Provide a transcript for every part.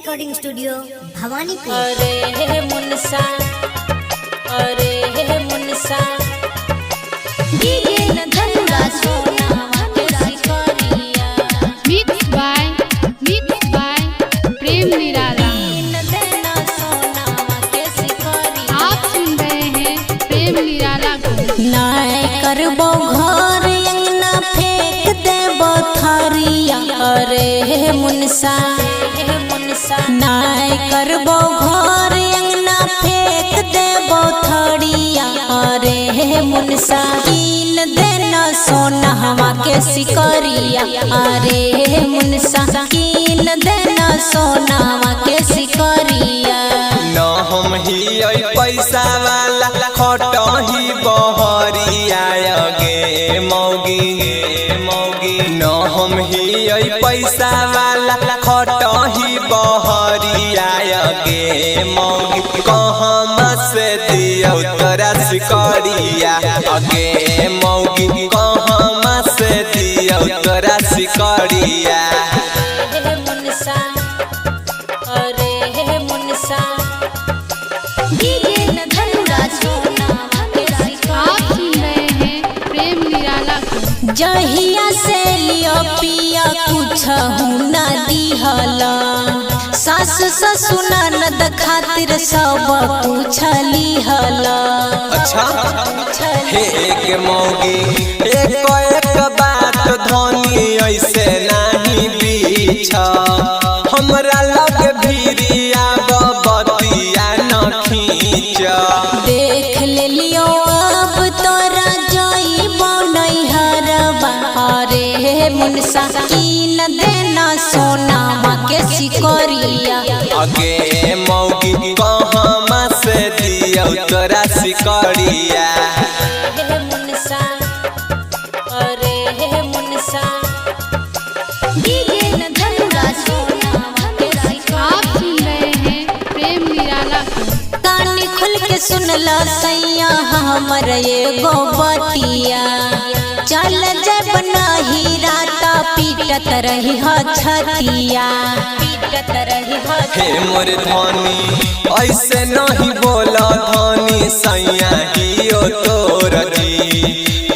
Recording studio Bhawanipur. अरे मुनसा, अरे मुनसा DJ धनुरा Sona mix by प्रेम निराला। आप सुन रहे हैं प्रेम निराला को। नाय करबो घर अंगना फेंक देबो थरिया। अरे मुनसा नाय करबो घर अंगना फेंक देबो थरिया। अरे मुनसा कीन देना सोना हवा के सिकरिया। अरे मुनसा कीन देना सोना हवा के सिकरिया। न हम ही पैसा वाला खटही बहरिया गे मौगी न हम ही पैसा वाला खटही बहरिया गे मौगी कहमा से दियो तोरा सिकरिया गे मौगी कहमा से दियो तोरा सिकरिया। डीजे धनुरा सोना आप सुन रहे हैं प्रेम निराला को। जहिया से लियो पिया कुछ ना दिहला। सास ससुर ननद खातिर सब कुछ लिहला। अच्छा हे के मौगी एक बात धनी ऐसे नहीं बीछा। हमरा लग भिरिया बबतिया न खींचा। देख ले लियो अब तोरा जइबो नैहरबा। अरे मुनसा कीन देना सोना के सिकरिया। अगे मौगी कहमा से दियो तोरा सिकरिया। डीजे धनुरा सोना आप सुन रहे हैं प्रेम निराला को। कानी खुल के सुनला सैया हमर एगो बतिया। चल जब नाही राता पीटत रही छतिया। हे मोर धनी ऐसे नहीं बोला धनी सैया हियो तोर जी।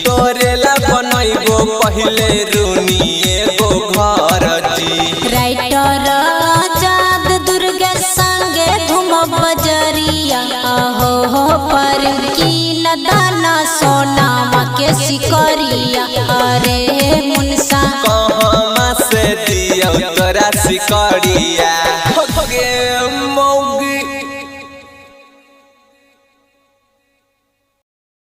तोरे ला बनैबो पहले रूनी एगो घर जी। राइटर आजाद दुर्गा संगे घूम बजरिया। हो पर की दाना सोना के सिकरिया। अरे मुनसा कहमा से दियो तोरा सिकरिया।